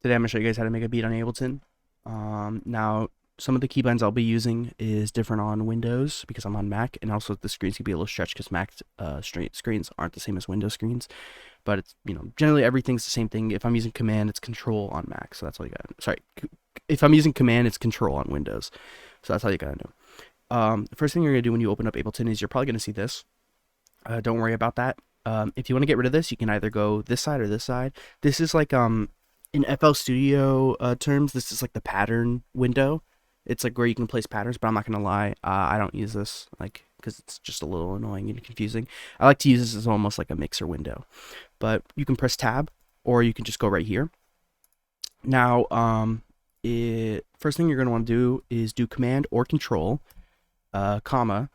Today I'm going to show you guys how to make a beat on Ableton. Now, some of the keybinds I'll be using is different on Windows because I'm on Mac, and also the screens can be a little stretched because Mac screens aren't the same as Windows screens. But it's, generally everything's the same thing. If I'm using Command, it's Control on Mac, so that's all you got. Sorry, if I'm using Command, it's Control on Windows, so that's all you gotta know. The first thing you're gonna do when you open up Ableton is you're probably gonna see this. Don't worry about that. If you want to get rid of this, you can either go this side or this side. This is like in FL Studio terms, this is like the pattern window. It's like where you can place patterns, but I'm not gonna lie, I don't use this because it's just a little annoying and confusing. I like to use this as almost like a mixer window, but you can press tab or you can just go right here. Now, first thing you're gonna want to do is do Command or Control, comma.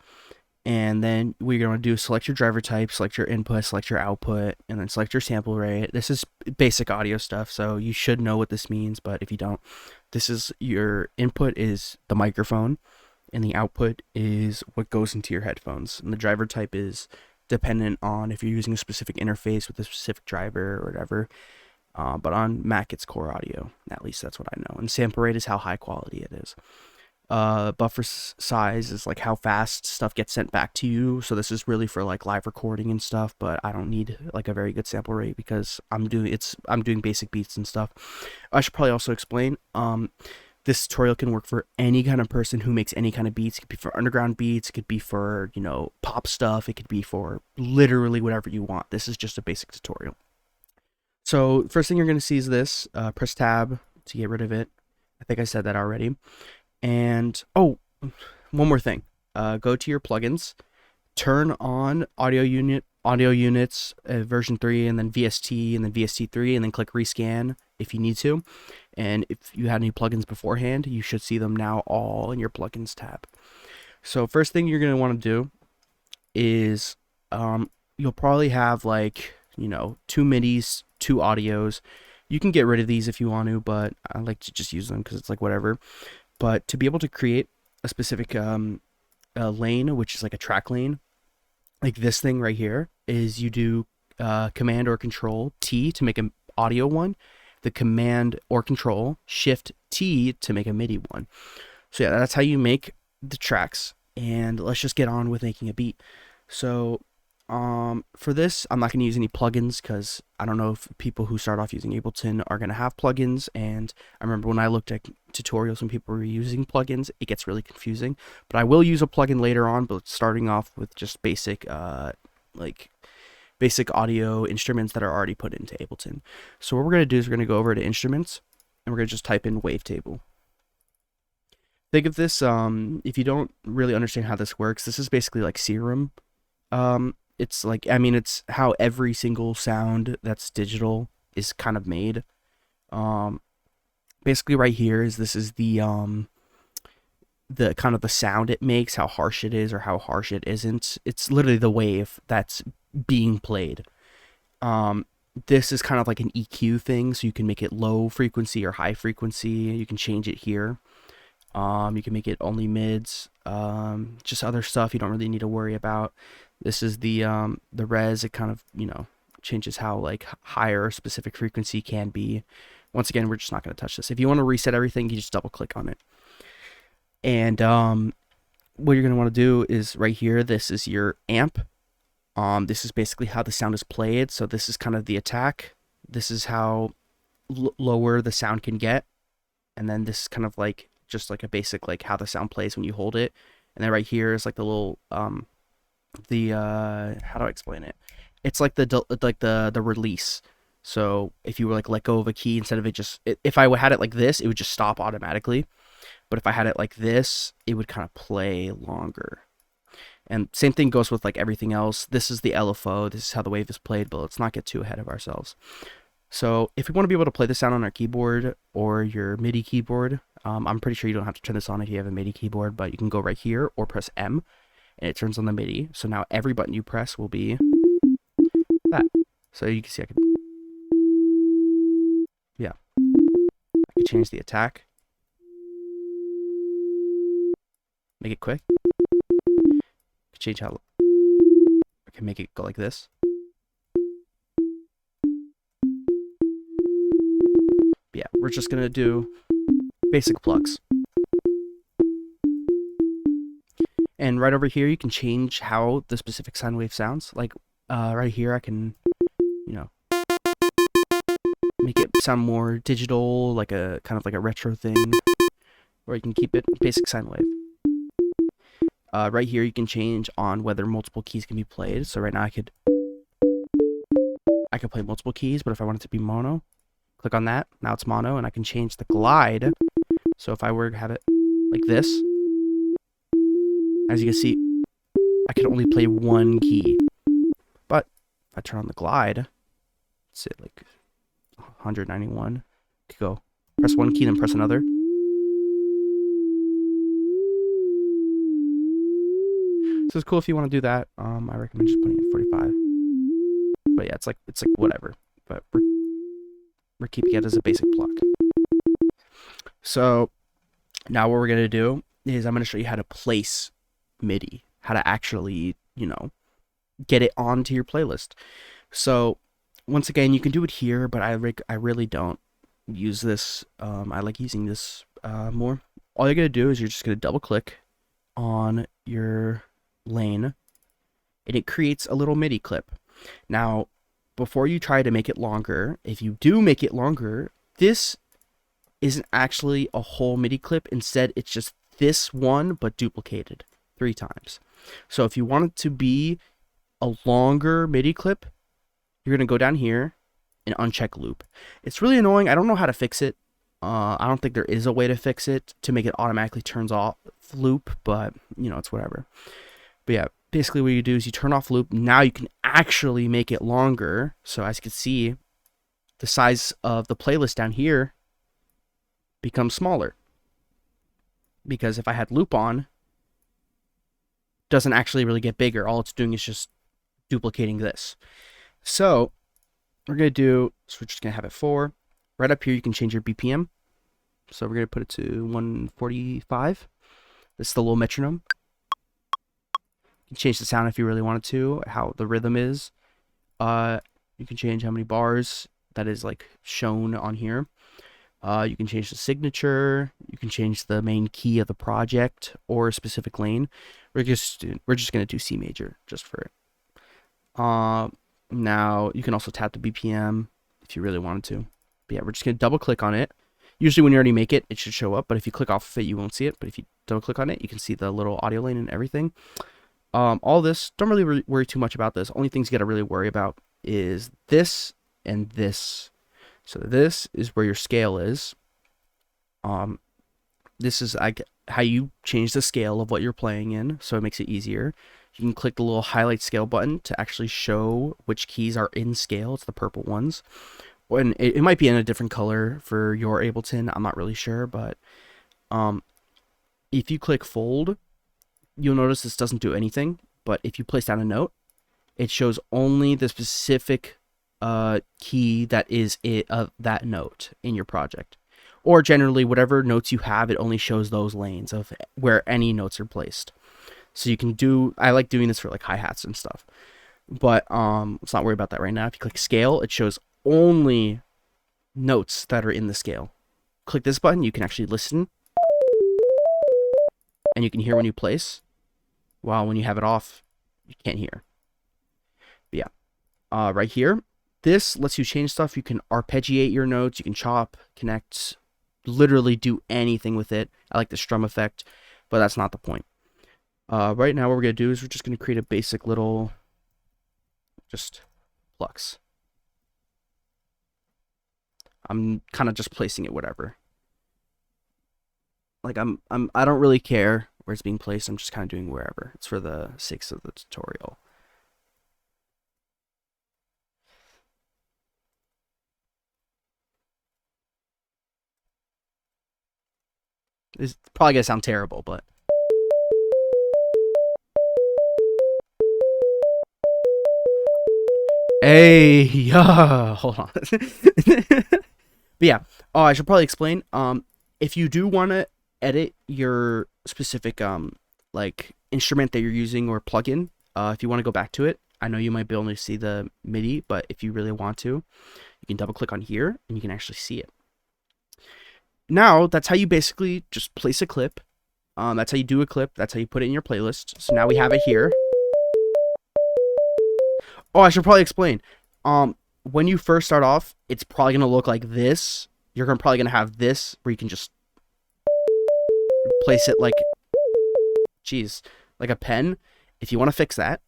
And then what you're going to do is select your driver type, select your input, select your output, and then select your sample rate. This is basic audio stuff, so you should know what this means, but if you don't, this is your input is the microphone, and the output is what goes into your headphones. And the driver type is dependent on if you're using a specific interface with a specific driver or whatever. But on Mac, it's core audio. At least that's what I know. And sample rate is how high quality it is. Buffer size is like how fast stuff gets sent back to you. So this is really for like live recording and stuff, but I don't need like a very good sample rate because I'm doing basic beats and stuff. I should probably also explain, this tutorial can work for any kind of person who makes any kind of beats. It could be for underground beats, it could be for, pop stuff, it could be for literally whatever you want. This is just a basic tutorial. So first thing you're going to see is this, press tab to get rid of it. I think I said that already. And one more thing, go to your plugins, turn on audio units version 3, and then VST, and then VST3, and then click rescan if you need to. And if you had any plugins beforehand, you should see them now all in your plugins tab. So first thing you're going to want to do is you'll probably have like 2 MIDIs, 2 audios. You can get rid of these if you want to, but I like to just use them because it's like whatever. But to be able to create a specific lane, which is like a track lane, like this thing right here, is you do Command or Control T to make an audio one, the Command or Control Shift T to make a MIDI one. So yeah, that's how you make the tracks. And let's just get on with making a beat. So for this, I'm not going to use any plugins because I don't know if people who start off using Ableton are going to have plugins. And I remember when I looked at tutorials when people were using plugins, it gets really confusing. But I will use a plugin later on, but starting off with just basic audio instruments that are already put into Ableton. So what we're going to do is we're going to go over to instruments and we're going to just type in wavetable. Think of this, if you don't really understand how this works, this is basically like Serum. It's like, it's how every single sound that's digital is kind of made. Basically right here is this is the kind of the sound it makes, how harsh it is or how harsh it isn't. It's literally the wave that's being played. This is kind of like an EQ thing, so you can make it low frequency or high frequency. You can change it here. You can make it only mids, just other stuff you don't really need to worry about. This is the res. It kind of, changes how like higher specific frequency can be. Once again, we're just not going to touch this. If you want to reset everything, you just double click on it. And what you're going to want to do is right here, this is your amp. This is basically how the sound is played. So this is kind of the attack. This is how lower the sound can get. And then this is kind of like just like a basic like how the sound plays when you hold it. And then right here is like the little how do I explain it? It's like the release. So if you were like let go of a key, instead of it just if I had it like this, it would just stop automatically. But if I had it like this, it would kind of play longer. And same thing goes with like everything else. This is the LFO. This is how the wave is played, but let's not get too ahead of ourselves. So if we want to be able to play the sound on our keyboard or your MIDI keyboard, I'm pretty sure you don't have to turn this on if you have a MIDI keyboard, but you can go right here or press M and it turns on the MIDI. So now every button you press will be that. So you can see I can change the attack. Make it quick. Change how I can make it go like this. yeah, we're just gonna do basic plucks. And right over here, you can change how the specific sine wave sounds. Like right here, I can, you know, make it sound more digital, like a kind of like a retro thing, or you can keep it basic sine wave. Right here, you can change on whether multiple keys can be played. So right now, I could play multiple keys, but if I want it to be mono, click on that. Now it's mono, and I can change the glide. So if I were to have it like this, as you can see, I can only play one key. But if I turn on the glide, let's say like 191, I could go press one key, then press another. So it's cool if you want to do that. I recommend just putting it in 45. But yeah, it's like whatever. But we're keeping it as a basic pluck. So now what we're gonna do is I'm gonna show you how to place MIDI, how to actually, you know, get it onto your playlist. So once again, you can do it here, but I really don't use this. I like using this more. All you're gonna do is you're just gonna double click on your lane, and it creates a little MIDI clip. Now, before you try to make it longer, if you do make it longer, this isn't actually a whole MIDI clip. Instead, it's just this one, but duplicated 3 times. So if you want it to be a longer MIDI clip, you're going to go down here and uncheck loop. It's really annoying. I don't know how to fix it. I don't think there is a way to fix it to make it automatically turns off loop, but you know, it's whatever. But yeah, basically what you do is you turn off loop. Now you can actually make it longer. So as you can see, the size of the playlist down here becomes smaller. Because if I had loop on, it doesn't actually really get bigger. All it's doing is just duplicating this. So we're going to do, so we're just going to have it 4. Right up here, you can change your BPM. So we're going to put it to 145. This is the little metronome. You can change the sound if you really wanted to, how the rhythm is. You can change how many bars that is like shown on here. You can change the signature. You can change the main key of the project or a specific lane. We're just going to do C major just for it. Now you can also tap the BPM if you really wanted to. But yeah, we're just going to double click on it. Usually when you already make it, it should show up. But if you click off of it, you won't see it. But if you double click on it, you can see the little audio lane and everything. All this, don't really worry too much about this. Only things you got to really worry about is this and this. So this is where your scale is. This is how you change the scale of what you're playing in, so it makes it easier. You can click the little highlight scale button to actually show which keys are in scale. It's the purple ones. And it might be in a different color for your Ableton. I'm not really sure, but if you click fold, you'll notice this doesn't do anything. But if you place down a note, it shows only the specific key that is that note in your project. Or generally, whatever notes you have, it only shows those lanes of where any notes are placed. So you can do, I like doing this for like hi-hats and stuff. But let's not worry about that right now. If you click scale, it shows only notes that are in the scale. Click this button, you can actually listen. And you can hear when you place. While when you have it off, you can't hear. But yeah, right here, this lets you change stuff. You can arpeggiate your notes. You can chop, connect, literally do anything with it. I like the strum effect, but that's not the point. Right now, what we're going to do is we're just going to create a basic little, just plucks. I'm kind of just placing it whatever. Like I don't really care where it's being placed. I'm just kind of doing wherever. It's for the sakes of the tutorial. It's probably gonna sound terrible, but hey, yeah, hold on. But yeah, I should probably explain. If you do want to edit your specific like instrument that you're using or plugin, if you want to go back to it, I know you might be able to see the MIDI, but if you really want to, you can double click on here and you can actually see it. now that's how you basically just place a clip. That's how you do a clip. That's how you put it in your playlist. So now we have it here. Oh, I should probably explain. When you first start off, it's probably gonna look like this. You're probably gonna have this where you can just place it like, geez, like a pen. If you want to fix that,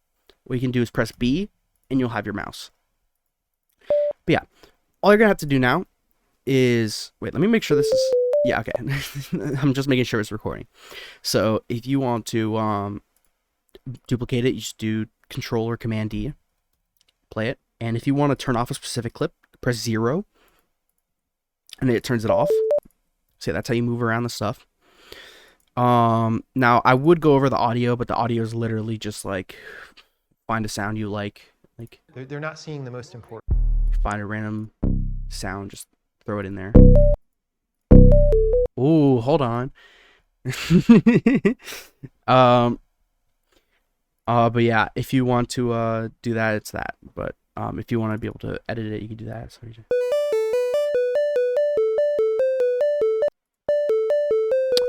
what you can do is press B, and you'll have your mouse. But yeah, all you're gonna have to do now is wait. Let me make sure this is yeah. Okay, I'm just making sure it's recording. So if you want to duplicate it, you just do Control or Command D, play it, and if you want to turn off a specific clip, press 0, and it turns it off. So that's how you move around the stuff. Now I would go over the audio, but the audio is literally just like find a sound you like they're not seeing the most important. Find a random sound, just throw it in there. Ooh, hold on. But yeah, if you want to do that, it's that. But if you want to be able to edit it, you can do that. So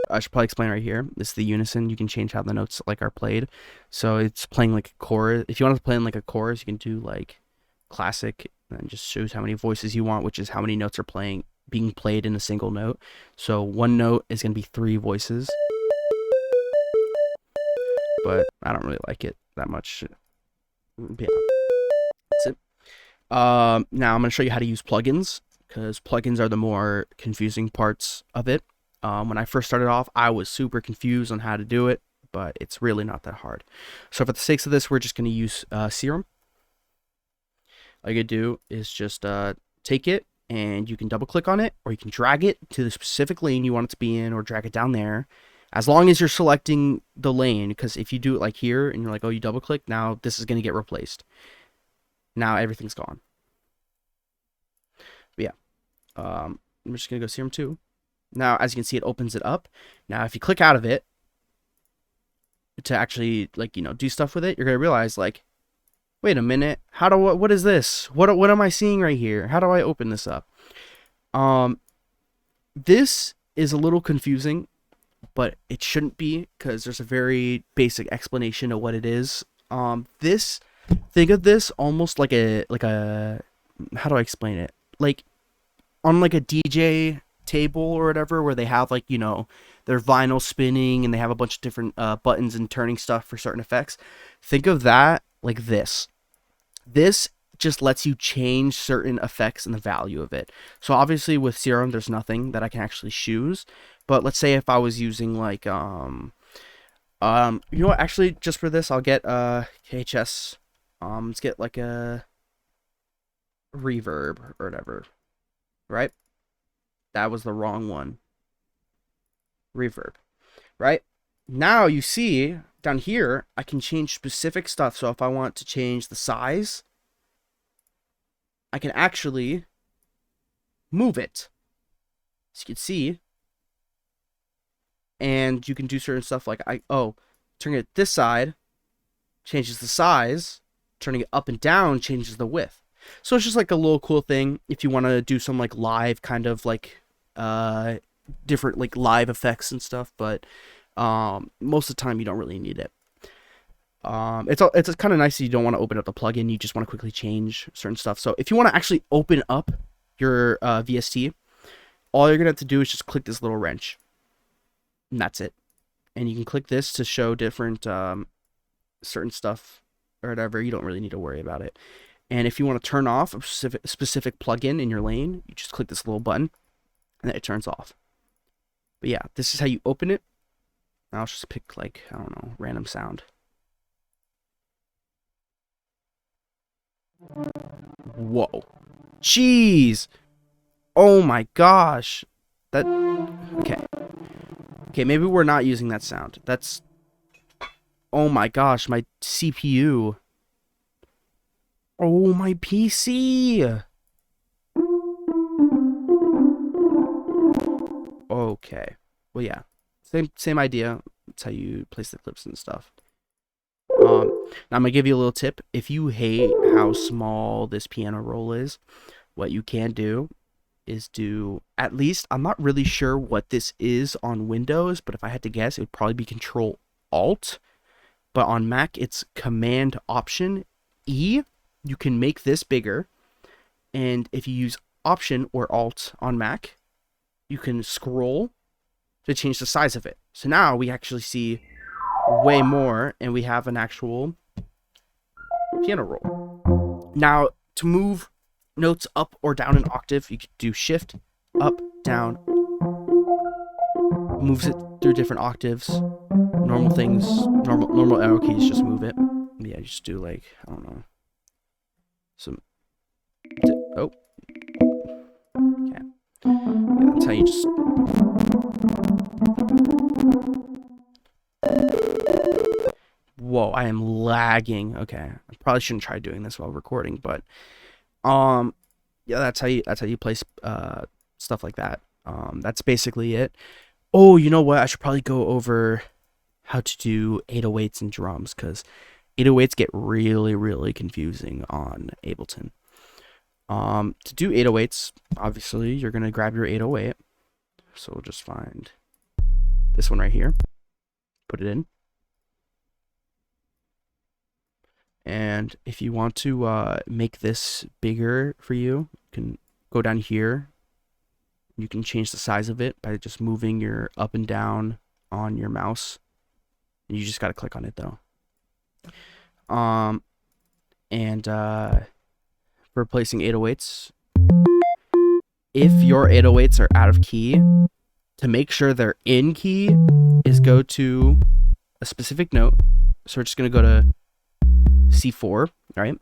I should probably explain right here. This is the unison. You can change how the notes like are played. So it's playing like a chorus. If you want to play in like a chorus, you can do like classic, and then just shows how many voices you want, which is how many notes are being played in a single note. So one note is gonna be 3 voices. But I don't really like it that much. Yeah, that's it. Now I'm gonna show you how to use plugins, because plugins are the more confusing parts of it. When I first started off, I was super confused on how to do it, but it's really not that hard. So for the sakes of this, we're just going to use Serum. All you do is just take it, and you can double click on it, or you can drag it to the specific lane you want it to be in, or drag it down there, as long as you're selecting the lane, because if you do it like here, and you're like, oh, you double click, now this is going to get replaced. Now everything's gone. But yeah, I'm just going to go Serum 2. Now, as you can see, it opens it up. Now, if you click out of it to actually, like, do stuff with it, you're going to realize, like, wait a minute, what is this? What am I seeing right here? How do I open this up? This is a little confusing, but it shouldn't be, because there's a very basic explanation of what it is. Think of this almost like a, how do I explain it? Like, on like a DJ table or whatever, where they have like their vinyl spinning and they have a bunch of different buttons and turning stuff for certain effects. Think of that like this just lets you change certain effects and the value of it. So obviously with Serum there's nothing that I can actually choose, but let's say if I was using like what, actually just for this I'll get KHS, let's get like a reverb or whatever, right? That was the wrong one. Reverb. Right? Now you see down here, I can change specific stuff. So if I want to change the size, I can actually move it. As you can see. And you can do certain stuff like, turning it this side changes the size. Turning it up and down changes the width. So it's just like a little cool thing if you want to do some like live kind of like different like live effects and stuff, but most of the time you don't really need it. It's kind of nice that you don't want to open up the plugin, you just want to quickly change certain stuff. So if you want to actually open up your VST, all you're gonna have to do is just click this little wrench, and that's it. And you can click this to show different certain stuff or whatever. You don't really need to worry about it. And if you want to turn off a specific plugin in your lane, you just click this little button, and then it turns off. But yeah, this is how you open it. I'll just pick like, I don't know, random sound. Whoa. Jeez. Oh my gosh. Okay. Okay, maybe we're not using that sound. Oh my gosh, my CPU. Oh, my PC. Okay. Well, yeah. Same idea. That's how you place the clips and stuff. Now I'm gonna give you a little tip. If you hate how small this piano roll is, what you can do is do at least, I'm not really sure what this is on Windows, but if I had to guess, it would probably be Control Alt. But on Mac, it's Command Option E. You can make this bigger. And if you use Option or Alt on Mac, you can scroll to change the size of it. So now we actually see way more, and we have an actual piano roll. Now, to move notes up or down an octave, you could do Shift, up, down. Moves it through different octaves. Normal things, normal arrow keys, just move it. Yeah, just do like, I don't know. Some, oh. Okay. Yeah, that's how you just... Whoa, I am lagging. Okay, I probably shouldn't try doing this while recording, but yeah, that's how you play stuff like that. That's basically it. Oh, you know what? I should probably go over how to do 808s and drums, because 808s get really, really confusing on Ableton. To do 808s, obviously, you're gonna grab your 808. So we'll just find this one right here, put it in. And if you want to make this bigger for you, you can go down here. You can change the size of it by just moving your up and down on your mouse. You just got to click on it though. And for replacing 808s, if your 808s are out of key, to make sure they're in key is go to a specific note. So we're just going to go to C4, right?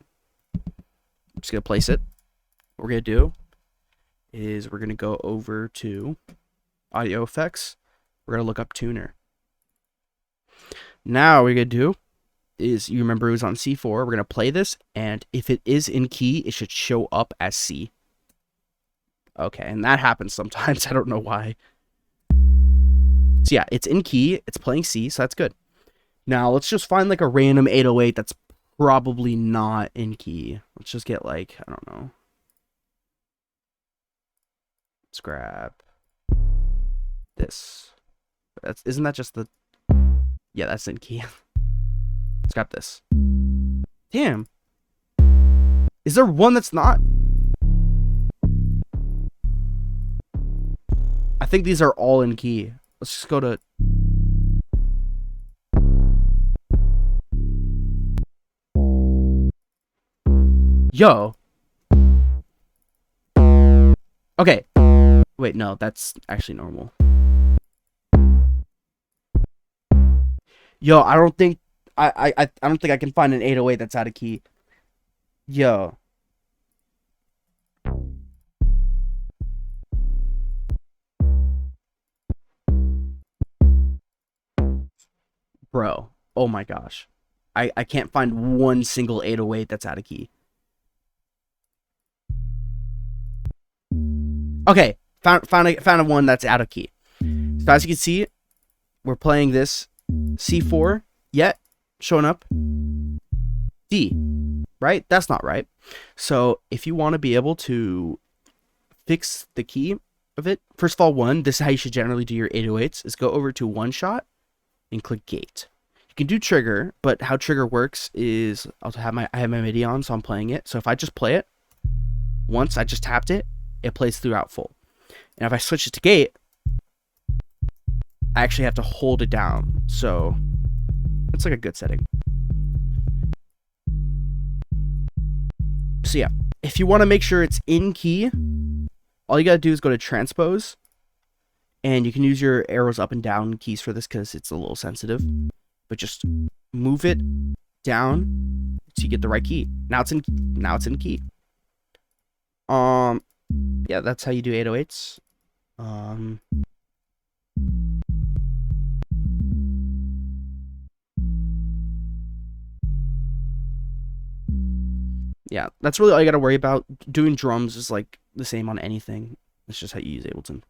I'm just going to place it. What we're going to do is we're going to go over to audio effects. We're going to look up tuner. Now what we're going to do is, you remember it was on C4. We're going to play this, and if it is in key, it should show up as C. Okay, and that happens sometimes. I don't know why. So yeah, it's in key. It's playing C, so that's good. Now let's just find like a random 808 that's probably not in key. Let's just get like, I don't know. Let's grab this. Isn't that just the... Yeah, that's in key. Let's grab this. Damn. Is there one that's not? I think these are all in key. Let's just go to... Yo. Okay. Wait, no, that's actually normal. Yo, I don't think I don't think I can find an 808 that's out of key. Yo. Bro. Oh my gosh. I can't find one single 808 that's out of key. Okay, found one that's out of key. So as you can see, we're playing this C4, yet showing up D, right? That's not right. So if you want to be able to fix the key of it, first of all, this is how you should generally do your 808s, is go over to one shot and click gate. You can do trigger, but how trigger works is I have my MIDI on, so I'm playing it. So if I just play it once, I just tapped it, it plays throughout full. And if I switch it to gate, I actually have to hold it down. So it's like a good setting. So yeah, if you want to make sure it's in key, all you got to do is go to transpose, and you can use your arrows up and down keys for this because it's a little sensitive, but just move it down so you get the right key. Now it's in key. Yeah, that's how you do 808s. Yeah, that's really all you got to worry about. Doing drums is like the same on anything. It's just how you use Ableton.